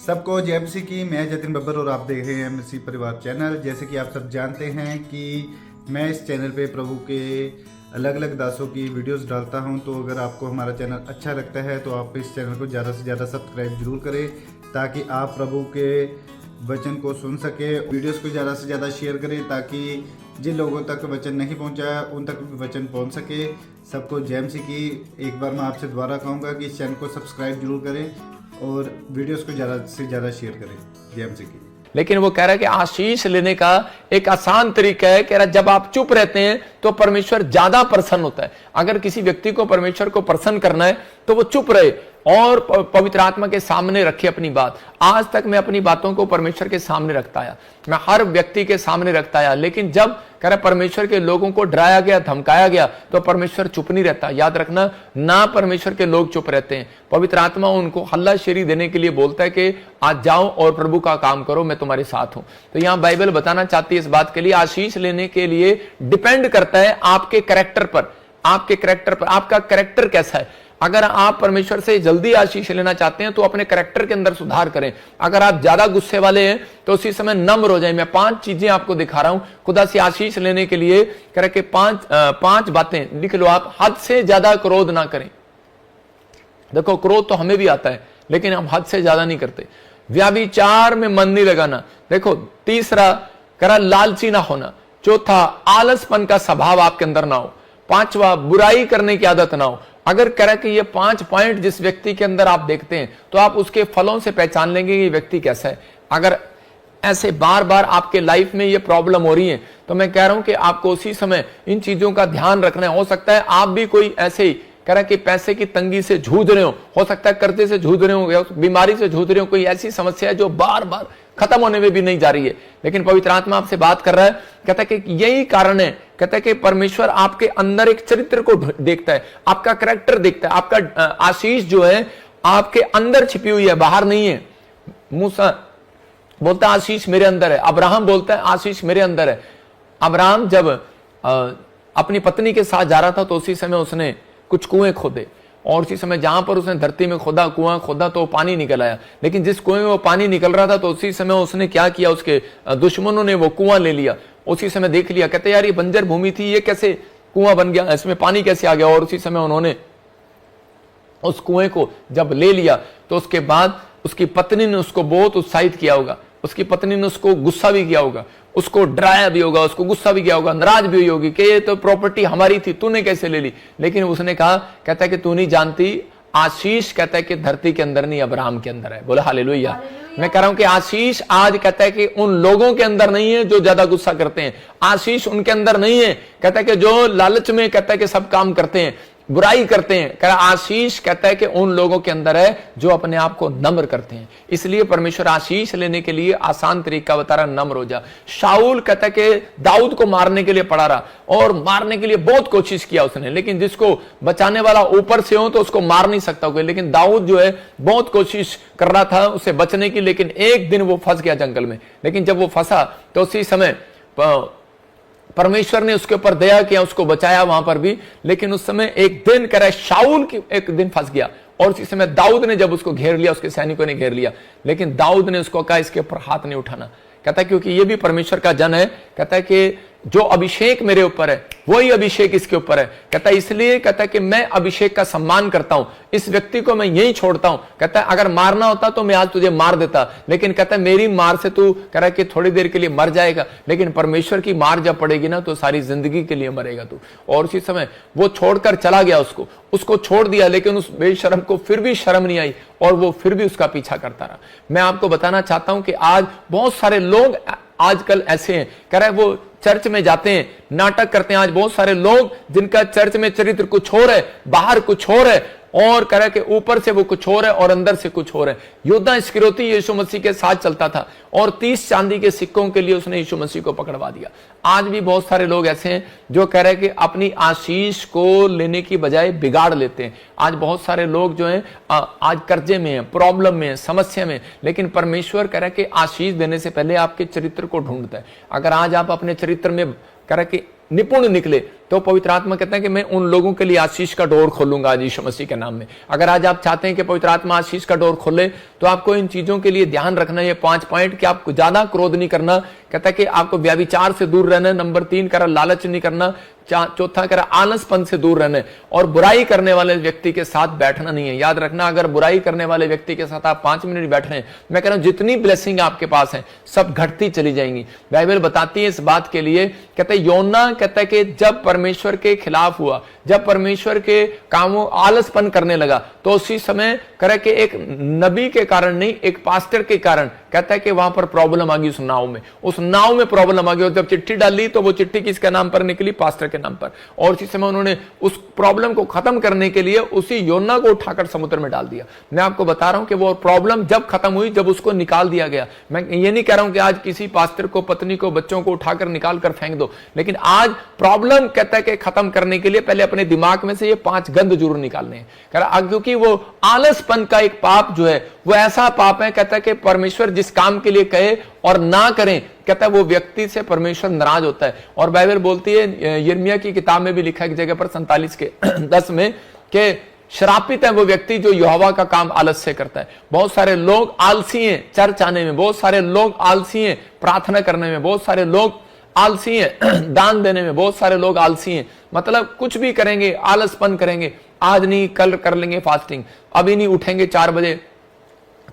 सबको जय मसीह की। मैं जतिन बब्बर और आप देख रहे हैं मसीह परिवार चैनल। जैसे कि आप सब जानते हैं कि मैं इस चैनल पे प्रभु के अलग अलग दासों की वीडियोस डालता हूं, तो अगर आपको हमारा चैनल अच्छा लगता है तो आप इस चैनल को ज़्यादा से ज़्यादा सब्सक्राइब जरूर करें, ताकि आप प्रभु के वचन को सुन सके। वीडियोस को ज़्यादा से ज़्यादा शेयर करें, ताकि जिन लोगों तक वचन नहीं पहुंचा उन तक भी वचन पहुंच सके। सबको जय मसीह की। एक बार मैं आपसे दोबारा कहूँगा कि इस चैनल को सब्सक्राइब जरूर करें और वीडियोस को ज़्यादा से ज़्यादा शेयर करें। जय मसीह की। लेकिन वो कह रहा है कि आशीष लेने का एक आसान तरीका है। कह रहा है जब आप चुप रहते हैं तो परमेश्वर ज्यादा प्रसन्न होता है। अगर किसी व्यक्ति को परमेश्वर को प्रसन्न करना है तो वो चुप रहे और पवित्र आत्मा के सामने रखे अपनी बात। आज तक मैं अपनी बातों को परमेश्वर के सामने रखता आया, मैं हर व्यक्ति के सामने रखता आया, लेकिन जब कह रहा परमेश्वर के लोगों को डराया गया, धमकाया गया, तो परमेश्वर चुप नहीं रहता। याद रखना, ना परमेश्वर के लोग चुप रहते हैं। पवित्र आत्मा उनको हल्लाशेरी देने के लिए बोलता है कि आज जाओ और प्रभु का काम करो, मैं तुम्हारे साथ हूं। तो यहां बाइबल बताना चाहती है इस बात के लिए, आशीष लेने के लिए डिपेंड करता है आपके कैरेक्टर पर। आपके कैरेक्टर पर, आपका कैरेक्टर कैसा है। अगर आप परमेश्वर से जल्दी आशीष लेना चाहते हैं तो अपने कैरेक्टर के अंदर सुधार करें। अगर आप ज्यादा गुस्से वाले हैं तो उसी समय नम्र हो जाए। मैं 5 चीजें आपको दिखा रहा हूं खुदा से आशीष लेने के लिए। कह रहे कि 5 बातें लिख लो आप। हद से ज्यादा क्रोध ना करें। देखो, क्रोध तो हमें भी आता है, लेकिन हम हद से ज्यादा नहीं करते। व्याभिचार में मन नहीं लगाना। देखो, तीसरा करा लालची ना होना। चौथा, आलसपन का स्वभाव आपके अंदर ना हो। 5वां, बुराई करने की आदत ना हो। अगर कह रहा कि ये 5 पॉइंट जिस व्यक्ति के अंदर आप देखते हैं तो आप उसके फलों से पहचान लेंगे कि ये व्यक्ति कैसा है। अगर ऐसे बार बार आपके लाइफ में ये प्रॉब्लम हो रही है तो मैं कह रहा हूं कि आपको उसी समय इन चीजों का ध्यान रखना है। हो सकता है आप भी कोई ऐसे ही कह रहा कि पैसे की तंगी से जूझ रहे हो सकता है कर्जे से जूझ रहे हो, बीमारी से जूझ रहे हो, कोई ऐसी समस्या है जो बार बार खत्म होने में भी नहीं जा रही है, लेकिन पवित्र आत्मा आपसे बात कर रहा है। कहता है कि यही कारण है, कहता है कि परमेश्वर आपके अंदर एक चरित्र को देखता है, आपका कैरेक्टर देखता है। आपका आशीष जो है आपके अंदर छिपी हुई है, बाहर नहीं है। मूसा बोलता है आशीष मेरे अंदर है। अब्राहम बोलता है आशीष मेरे अंदर है। अब्राहम जब अपनी पत्नी के साथ जा रहा था तो उसी समय उसने कुछ कुएं खोदे, और उसी समय जहां पर उसने धरती में खोदा, कुआं खोदा, तो पानी निकल आया। लेकिन जिस कुएं में वो पानी निकल रहा था तो उसी समय उसने क्या किया, उसके दुश्मनों ने वो कुआं ले लिया। उसी समय देख लिया, कहते यार ये बंजर भूमि थी, ये कैसे कुआं बन गया, इसमें पानी कैसे आ गया। और उसी समय उन्होंने उस कुएं को जब ले लिया तो उसके बाद उसकी पत्नी ने उसको बहुत उत्साहित किया होगा, उसकी पत्नी ने उसको गुस्सा भी किया होगा, उसको डराया भी होगा, उसको गुस्सा भी किया होगा, नाराज भी हुई होगी कि ये तो प्रॉपर्टी हमारी थी, तूने कैसे ले ली। लेकिन उसने कहा, कहता है कि तू नहीं जानती, आशीष कहता है कि धरती के अंदर नहीं, अब्राहम के अंदर है। बोला हालेलुया। मैं कह रहा हूं कि आशीष आज कहता है कि उन लोगों के अंदर नहीं है जो ज्यादा गुस्सा करते हैं। आशीष उनके अंदर नहीं है, कहता है कि जो लालच में कहता है कि सब काम करते हैं, बुराई करते हैं। कह रहा आशीष कहता है कि उन लोगों के अंदर है जो अपने आप को नम्र करते हैं। इसलिए परमेश्वर आशीष लेने के लिए आसान तरीका बता रहा, नम्र हो जा। शाऊल कहता है कि दाऊद को मारने के लिए पड़ा रहा और मारने के लिए बहुत कोशिश किया उसने, लेकिन जिसको बचाने वाला ऊपर से हो तो उसको मार नहीं सकता कोई। लेकिन दाऊद जो है बहुत कोशिश कर रहा था उससे बचने की, लेकिन एक दिन वो फंस गया जंगल में। लेकिन जब वो फंसा तो उसी समय परमेश्वर ने उसके ऊपर दया किया, उसको बचाया वहां पर भी। लेकिन उस समय एक दिन कह रहा है शाऊल की एक दिन फंस गया, और उसी समय दाऊद ने जब उसको घेर लिया, उसके सैनिकों ने घेर लिया, लेकिन दाऊद ने उसको कहा इसके ऊपर हाथ नहीं उठाना। कहता है क्योंकि ये भी परमेश्वर का जन है। कहता है कि जो अभिषेक मेरे ऊपर है वही अभिषेक इसके ऊपर है। कहता है इसलिए कहता है कि मैं अभिषेक का सम्मान करता हूं, इस व्यक्ति को मैं यही छोड़ता हूं। कहता है अगर मारना होता तो मैं आज तुझे मार देता, लेकिन कहता है मेरी मार से तू कह रहा है कि थोड़ी देर के लिए मर जाएगा, लेकिन परमेश्वर की मार जब पड़ेगी ना तो सारी जिंदगी के लिए मरेगा तू। और उसी समय वो छोड़कर चला गया, उसको छोड़ दिया, लेकिन उस बेशरम को फिर भी शर्म नहीं आई और वो फिर भी उसका पीछा करता रहा। मैं आपको बताना चाहता हूं कि आज बहुत सारे लोग आजकल ऐसे हैं, कह रहा है वो चर्च में जाते हैं, नाटक करते हैं। आज बहुत सारे लोग जिनका चर्च में चरित्र कुछ और है, बाहर कुछ और है, और कह रहा है कि ऊपर से वो कुछ और है और अंदर से कुछ और है। योद्धा इस्करियोती यीशु मसीह के साथ चलता था और 30 चांदी के सिक्कों के लिए उसने यीशु मसीह को पकड़वा दिया। आज भी बहुत सारे लोग ऐसे हैं जो कह रहे हैं कि अपनी आशीष को लेने की बजाय बिगाड़ लेते हैं। आज बहुत सारे लोग जो हैं आज कर्जे में हैं, प्रॉब्लम में हैं, समस्या में, लेकिन परमेश्वर कह रहा है कि आशीष देने से पहले आपके चरित्र को ढूंढता है। अगर आज आप अपने चरित्र में कह रहा है कि निपुण निकले तो पवित्र आत्मा कहते हैं कि मैं उन लोगों के लिए आशीष का डोर खोलूंगा आज यीशु मसीह के नाम में। अगर आज आप चाहते हैं कि पवित्र आत्मा आशीष का डोर खोले, तो आपको इन चीजों के लिए ध्यान रखना है। 5 पॉइंट कि आपको ज्यादा क्रोध नहीं करना, कहता है कि आपको व्यभिचार से दूर रहना है। नंबर 3 कह रहा लालच नहीं करना। चौथा कह रहा आलसपन से दूर रहना है, और बुराई करने वाले व्यक्ति के साथ बैठना नहीं है। याद रखना, अगर बुराई करने वाले व्यक्ति के साथ आप 5 मिनट बैठ रहे हैं, मैं कह रहा हूं जितनी ब्लेसिंग आपके पास है सब घटती चली जाएंगी। बाइबल बताती है इस बात के लिए, कहते हैं योना कहता है कि जब परमेश्वर के खिलाफ हुआ, जब परमेश्वर के कामों आलसपन करने लगा, तो उसी समय करे कि एक नबी के कारण नहीं, एक पास्टर के कारण कहता है कि वहां पर प्रॉब्लम आ गई। उस नाव में प्रॉब्लम आ गई, और जब चिट्ठी डाली तो वो चिट्ठी किसके नाम पर निकली? पास्टर के नाम पर। और उसी समय उन्होंने उस प्रॉब्लम को खत्म करने के लिए उसी योना को उठाकर समुद्र में डाल दिया। मैं आपको बता रहा हूं कि वो प्रॉब्लम जब खत्म हुई, जब उसको निकाल दिया गया। मैं ये नहीं कह रहा हूं कि आज किसी पास्टर को, पत्नी को, बच्चों को उठाकर निकाल कर फेंक दो, लेकिन आज प्रॉब्लम कहता है कि खत्म करने के लिए पहले अपने दिमाग में से ये 5 गंध जरूर निकालने हैं। क्योंकि वो आलसपन का एक पाप जो है वो ऐसा पाप है, कहता है कि परमेश्वर जिस काम के लिए कहे और ना करें, कहता है वो व्यक्ति से परमेश्वर नाराज होता है। और बाइबल बोलती है, यिर्मयाह की किताब में भी लिखा है एक जगह पर 47 के 10 में, कि श्रापित है वो व्यक्ति जो यहोवा का काम आलस से करता है। बहुत सारे लोग आलसी हैं चर्च आने में, बहुत सारे लोग आलसी हैं प्रार्थना करने में, बहुत सारे लोग आलसी हैं दान देने में, बहुत सारे लोग आलसी हैं, मतलब कुछ भी करेंगे, आलसपन करेंगे। आज नहीं कल कर लेंगे फास्टिंग, अभी नहीं उठेंगे 4 बजे,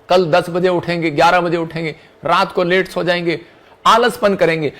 कल 10 बजे उठेंगे, 11 बजे उठेंगे, रात को लेट सो जाएंगे, आलसपन करेंगे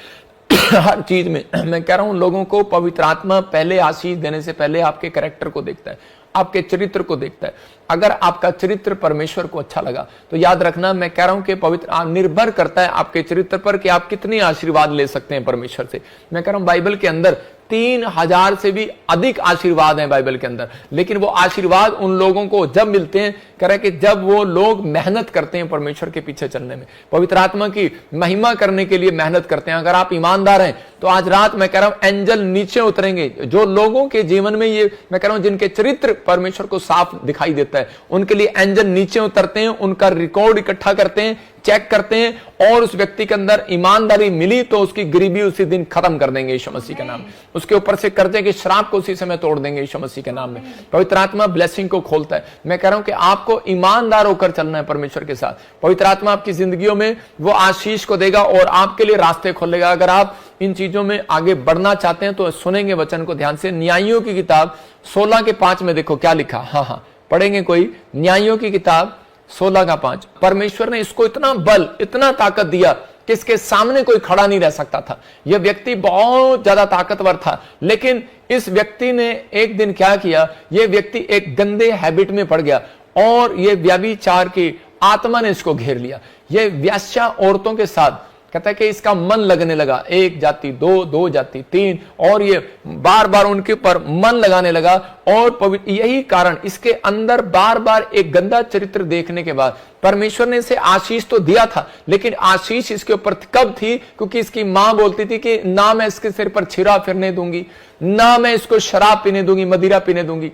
हर चीज में। मैं कह रहा हूं लोगों को पवित्र आत्मा पहले आशीष देने से पहले आपके कैरेक्टर को देखता है, आपके चरित्र को देखता है। अगर आपका चरित्र परमेश्वर को अच्छा लगा, तो याद रखना, मैं कह रहा हूं कि पवित्र निर्भर करता है आपके चरित्र पर कि आप कितनी आशीर्वाद ले सकते हैं परमेश्वर से। मैं कह रहा हूं बाइबल के अंदर 3000 से भी अधिक आशीर्वाद हैं बाइबल के अंदर, लेकिन वो आशीर्वाद उन लोगों को जब मिलते हैं, कह रहे कि जब वो लोग मेहनत करते हैं परमेश्वर के पीछे चलने में, पवित्र आत्मा की महिमा करने के लिए मेहनत करते हैं। अगर आप ईमानदार हैं तो आज रात मैं कह रहा हूं एंजल नीचे उतरेंगे। जो लोगों के जीवन में ये मैं कह रहा हूं जिनके चरित्र परमेश्वर को साफ दिखाई देता है, उनके लिए एंजल नीचे उतरते हैं, उनका रिकॉर्ड इकट्ठा करते हैं, चेक करते हैं, और उस व्यक्ति के अंदर ईमानदारी मिली तो उसकी गरीबी उसी दिन खत्म कर देंगे यीशु मसीह के नाम में। उसके ऊपर से कर्जे के श्राप को उसी समय तोड़ देंगे यीशु मसीह के नाम में। पवित्र आत्मा ब्लेसिंग को खोलता है। मैं कह रहा हूं कि आपको ईमानदार होकर चलना है परमेश्वर के साथ। पवित्र आत्मा आपकी जिंदगियों में वो आशीष को देगा और आपके लिए रास्ते खोलेगा। अगर आप इन चीजों में आगे बढ़ना चाहते हैं तो सुनेंगे वचन को ध्यान से। न्यायियों की किताब 16 के 5 में देखो क्या लिखा। हाँ पढ़ेंगे कोई। न्यायियों की किताब 16 का 5। परमेश्वर ने इसको इतना बल, इतना ताकत दिया कि इसके सामने कोई खड़ा नहीं रह सकता था। यह व्यक्ति बहुत ज्यादा ताकतवर था, लेकिन इस व्यक्ति ने एक दिन क्या किया, यह व्यक्ति एक गंदे हैबिट में पड़ गया और यह व्यभिचार की आत्मा ने इसको घेर लिया। यह व्यास्या औरतों के साथ कहता है कि इसका मन लगने लगा। 1 जाति 2, 2 जाति 3, और ये बार बार उनके ऊपर मन लगाने लगा। और यही कारण, इसके अंदर बार बार एक गंदा चरित्र देखने के बाद परमेश्वर ने इसे आशीष तो दिया था, लेकिन आशीष इसके ऊपर कब थी? क्योंकि इसकी मां बोलती थी कि ना मैं इसके सिर पर छिरा फिरने दूंगी, ना मैं इसको शराब पीने दूंगी, मदिरा पीने दूंगी।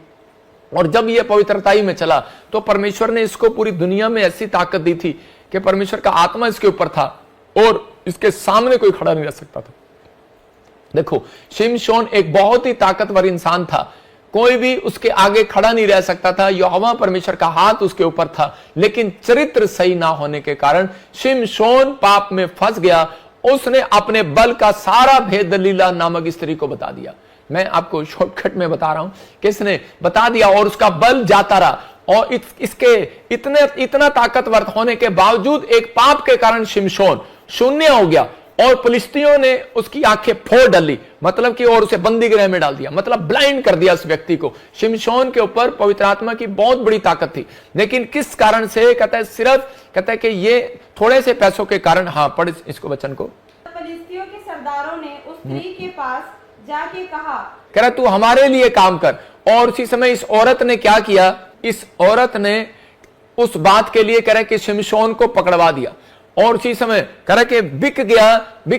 और जब यह पवित्रताई में चला तो परमेश्वर ने इसको पूरी दुनिया में ऐसी ताकत दी थी कि परमेश्वर का आत्मा इसके ऊपर था और इसके सामने कोई खड़ा नहीं रह सकता था। देखो, शिमशोन एक बहुत ही ताकतवर इंसान था, कोई भी उसके आगे खड़ा नहीं रह सकता था। यहोवा परमेश्वर का हाथ उसके ऊपर था, लेकिन चरित्र सही ना होने के कारण शिमशोन पाप में फंस गया। उसने अपने बल का सारा भेद दलीला नामक स्त्री को बता दिया। मैं आपको शॉर्टकट में बता रहा हूं, किसने बता दिया, और उसका बल जाता रहा। और इसके इतना ताकतवर होने के बावजूद एक पाप के कारण शिमशोन शून्य हो गया और फिलिस्तियों ने उसकी आंखें फोड़ डाली, मतलब कि, और उसे बंदी गृह में डाल दिया, मतलब ब्लाइंड कर दिया उस व्यक्ति को। शिमशोन के ऊपर पवित्र आत्मा की बहुत बड़ी ताकत थी, लेकिन किस कारण से? कहता है सिर्फ, कहता है कि ये थोड़े से पैसों के कारण। हाँ पढ़ इसको वचन को। फिलिस्तियों के सरदारों ने उस स्त्री के पास जाके कहा, कह रहा तू हमारे लिए काम कर। और उसी समय इस औरत ने क्या किया? इस औरत ने उस बात के लिए कह रहा कि शिमशोन को पकड़वा दिया। और उसी समय कह रहा कि बिक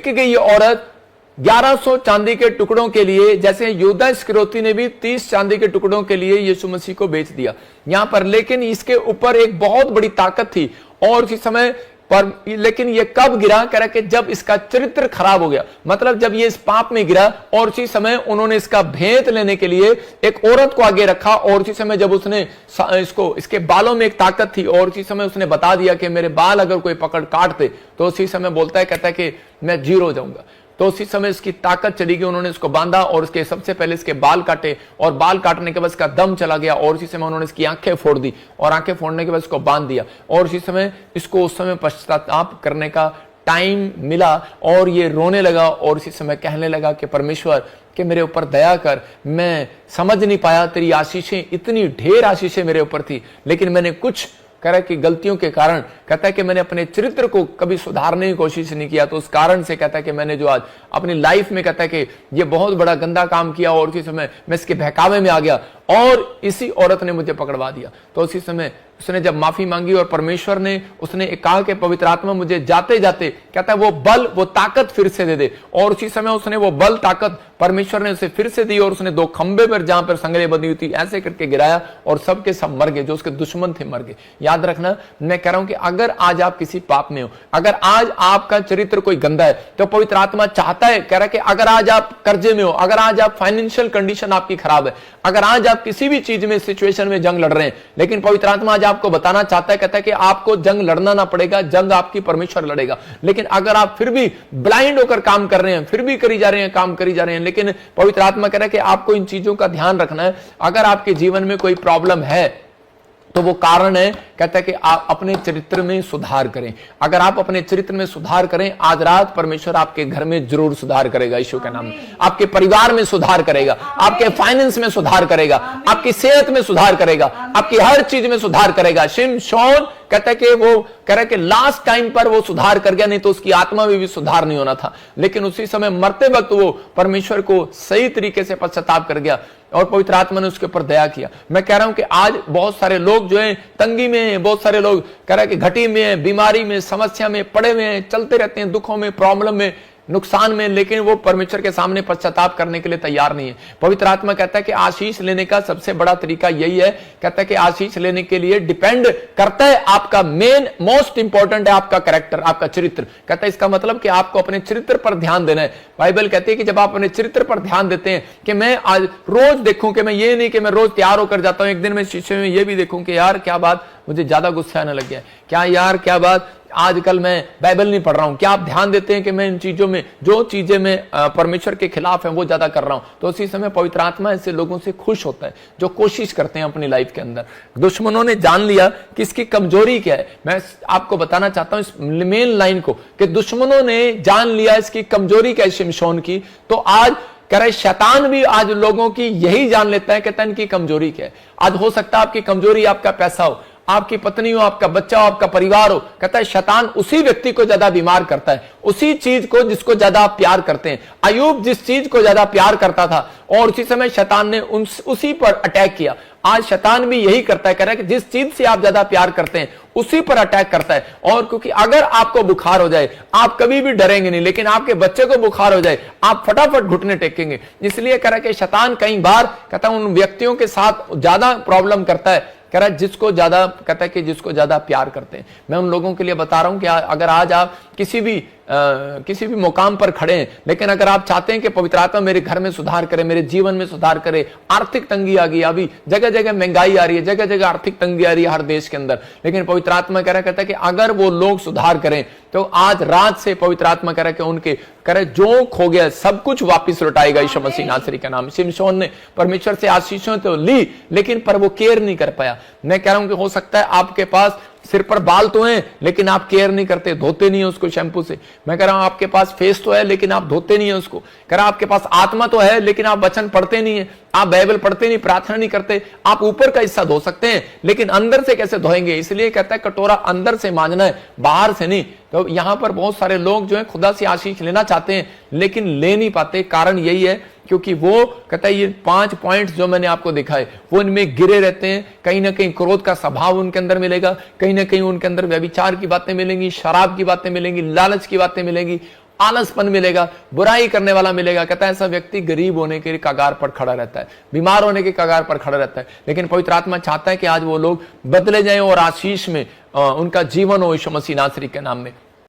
गई ये औरत 1100 चांदी के टुकड़ों के लिए, जैसे यहूदा इस्करियोती ने भी 30 चांदी के टुकड़ों के लिए यीशु मसीह को बेच दिया यहां पर, लेकिन इसके ऊपर एक बहुत बड़ी ताकत थी। और उसी समय पर, लेकिन ये कब गिरा, कह रहा कि जब इसका चरित्र खराब हो गया, मतलब जब ये इस पाप में गिरा। और उसी समय उन्होंने इसका भेंत लेने के लिए एक औरत को आगे रखा, और उसी समय जब उसने इसके बालों में एक ताकत थी, और उसी समय उसने बता दिया कि मेरे बाल अगर कोई पकड़ काट दे तो उसी समय बोलता है, कहता है कि मैं जीरो हो जाऊंगा। तो उसी समय इसकी ताकत चली गई, उन्होंने इसको बांधा और उसके सबसे पहले इसके बाल काटे, और बाल काटने के बाद इसका दम चला गया, और उसी समय उन्होंने इसकी आंखें फोड़ दी, और आंखें फोड़ने के बाद इसको बांध दिया। और उसी समय इसको उस समय पश्चाताप करने का टाइम मिला, और ये रोने लगा, और उसी समय कहने लगा कि परमेश्वर कि मेरे ऊपर दया कर, मैं समझ नहीं पाया, तेरी आशीषें, इतनी ढेर आशीषें मेरे ऊपर थी, लेकिन मैंने कुछ कह रहा है कि गलतियों के कारण, कहता है कि मैंने अपने चरित्र को कभी सुधारने की कोशिश नहीं किया, तो उस कारण से कहता है कि मैंने जो आज अपनी लाइफ में, कहता है कि ये बहुत बड़ा गंदा काम किया, और उसी समय मैं इसके बहकावे में आ गया, और इसी औरत ने मुझे पकड़वा दिया। तो उसी समय उसने जब माफी मांगी, और परमेश्वर ने उसने कहा कि पवित्र आत्मा मुझे जाते जाते, कहता है वो बल, वो ताकत फिर से दे दे। और उसी समय उसने वो बल, ताकत परमेश्वर ने उसे फिर से दी, और उसने 2 खंबे पर, जहां पर संगले बंधी हुई थी, ऐसे करके गिराया, और सबके सब मर गए, जो उसके दुश्मन थे मर गए। याद रखना, मैं कह रहा हूं कि अगर आज आप किसी पाप में हो, अगर आज आपका चरित्र कोई गंदा है, तो पवित्र आत्मा चाहता है, कह रहा है कि अगर आज आप कर्जे में हो, अगर आज आप फाइनेंशियल कंडीशन आपकी खराब है, अगर आज आप किसी भी चीज में, सिचुएशन में जंग लड़ रहे हैं, लेकिन पवित्र आत्मा आज आपको बताना चाहता है, कहता है कि आपको जंग लड़ना ना पड़ेगा, जंग आपकी परमेश्वर लड़ेगा। लेकिन अगर आप फिर भी ब्लाइंड होकर काम कर रहे हैं, फिर भी करी जा रहे हैं, काम करी जा रहे हैं, लेकिन पवित्र आत्मा कह रहा है कि आपको इन चीजों का ध्यान रखना है। अगर आपके जीवन में कोई प्रॉब्लम है, तो वो कारण है, कहता है कि आप अपने चरित्र में सुधार करें। अगर आप अपने चरित्र में सुधार करें, आज रात परमेश्वर आपके घर में जरूर सुधार करेगा, यीशु के नाम में। आपके परिवार में सुधार करेगा, आपके फाइनेंस में सुधार करेगा, आपकी सेहत में सुधार करेगा, आपकी हर चीज में सुधार करेगा। शिमशोन कहता है कि वो कह रहा है कि लास्ट टाइम पर वो सुधार कर गया, नहीं तो उसकी आत्मा में भी सुधार नहीं होना था, लेकिन उसी समय मरते वक्त वो परमेश्वर को सही तरीके से पश्चाताप कर गया, और पवित्र आत्मा ने उसके ऊपर दया किया। मैं कह रहा हूं कि आज बहुत सारे लोग जो हैं तंगी में हैं, बहुत सारे लोग कह रहे हैं कि घटी में है, बीमारी में, समस्या में पड़े हुए हैं, चलते रहते हैं, दुखों में, प्रॉब्लम में, नुकसान में, लेकिन वो परमेश्वर के सामने पश्चाताप करने के लिए तैयार नहीं है। पवित्र आत्मा कहता है कि आशीष लेने का सबसे बड़ा तरीका यही है, कहता है कि आशीष लेने के लिए डिपेंड करता है, आपका मेन मोस्ट इंपॉर्टेंट है आपका कैरेक्टर, आपका चरित्र। कहता है इसका मतलब कि आपको अपने चरित्र पर ध्यान देना है। बाइबल कहती है कि जब आप अपने चरित्र पर ध्यान देते हैं, कि मैं आज रोज देखूं, कि मैं ये नहीं कि मैं रोज तैयार होकर जाता हूं, एक दिन मैं शीशे में ये भी देखूं कि यार क्या बात, मुझे ज्यादा गुस्सा आने लग गया, क्या यार क्या बात, आजकल मैं बाइबल नहीं पढ़ रहा हूं। क्या आप ध्यान देते हैं कि मैं इन चीजों में, जो चीजें मैं परमेश्वर के खिलाफ है, वो ज्यादा कर रहा हूं? तो उसी समय पवित्र आत्मा ऐसे लोगों से खुश होता है जो कोशिश करते हैं अपनी लाइफ के अंदर। दुश्मनों ने जान लिया कि इसकी कमजोरी क्या है। मैं आपको बताना चाहता हूं इस मेन लाइन को, कि दुश्मनों ने जान लिया इसकी कमजोरी क्या है शिमशोन की। तो आज कह रहे शैतान भी आज लोगों की यही जान लेता है, कहता है इनकी कमजोरी क्या है। आज हो सकता है आपकी कमजोरी आपका पैसा हो, आपकी पत्नी हो, आपका बच्चा हो, आपका परिवार हो। कहता है शैतान उसी व्यक्ति को ज्यादा बीमार करता है, उसी चीज को जिसको ज्यादा आप प्यार करते हैं। अय्यूब जिस चीज को ज्यादा प्यार करता था, और उसी समय शैतान ने उसी पर अटैक किया। आज शैतान भी यही करता है, कह रहा है कि जिस चीज से आप ज्यादा प्यार करते हैं उसी पर अटैक करता है। और क्योंकि अगर आपको बुखार हो जाए, आप कभी भी डरेंगे नहीं, लेकिन आपके बच्चे को बुखार हो जाए, आप फटाफट घुटने टेकेंगे। इसलिए कह रहा है कि शैतान कई बार कहता है उन व्यक्तियों के साथ ज्यादा प्रॉब्लम करता है, कह रहा है जिसको ज्यादा, कहता है कि जिसको ज्यादा प्यार करते हैं। मैं उन लोगों के लिए बता रहा हूं कि अगर आज आप किसी भी मुकाम पर खड़े हैं, लेकिन अगर आप चाहते हैं कि पवित्र आत्मा मेरे घर में सुधार करे, मेरे जीवन में सुधार करे, आर्थिक तंगी आ गई, अभी जगह जगह महंगाई आ रही है, जगह जगह आर्थिक तंगी आ रही है हर देश के अंदर, लेकिन पवित्र आत्मा कहता है कि अगर वो लोग सुधार करें, तो आज रात से पवित्र आत्मा कह रहा है कि उनके करे जो खो गया सब कुछ वापिस लौटाएगा यीशु मसीह नासरी का नाम। शिमशोन ने परमेश्वर से आशीषों तो ली, लेकिन पर वो केयर नहीं कर पाया। मैं कह रहा हूं कि हो सकता है आपके पास सिर पर बाल तो हैं, लेकिन आप केयर नहीं करते, धोते नहीं है उसको शैम्पू से। मैं कह रहा हूं आपके पास फेस तो है, लेकिन आप धोते नहीं है उसको। कह रहा आपके पास आत्मा तो है, लेकिन आप वचन पढ़ते नहीं है, आप बाइबल पढ़ते नहीं, प्रार्थना नहीं करते। आप ऊपर का हिस्सा धो सकते हैं, लेकिन अंदर से कैसे धोएंगे? इसलिए कहता है कटोरा अंदर से मांजना है, बाहर से नहीं। तो यहां पर बहुत सारे लोग जो है खुदा से आशीष लेना चाहते हैं, लेकिन ले नहीं पाते। कारण यही है क्योंकि वो कहता है ये 5 पॉइंट्स जो मैंने आपको दिखाए वो इनमें गिरे रहते हैं। कहीं ना कहीं क्रोध का स्वभाव उनके अंदर मिलेगा, कहीं ना कहीं उनके अंदर व्यभिचार की बातें मिलेंगी, शराब की बातें मिलेंगी, लालच की बातें मिलेंगी, आलसपन मिलेगा, बुराई करने वाला मिलेगा। कहता है ऐसा व्यक्ति गरीब होने के कगार पर खड़ा रहता है, बीमार होने के कगार पर खड़ा रहता है। लेकिन पवित्र आत्मा चाहता है कि आज वो लोग बदले जाएं और आशीष में उनका जीवन हो यीशु मसीह नासरी के नाम में।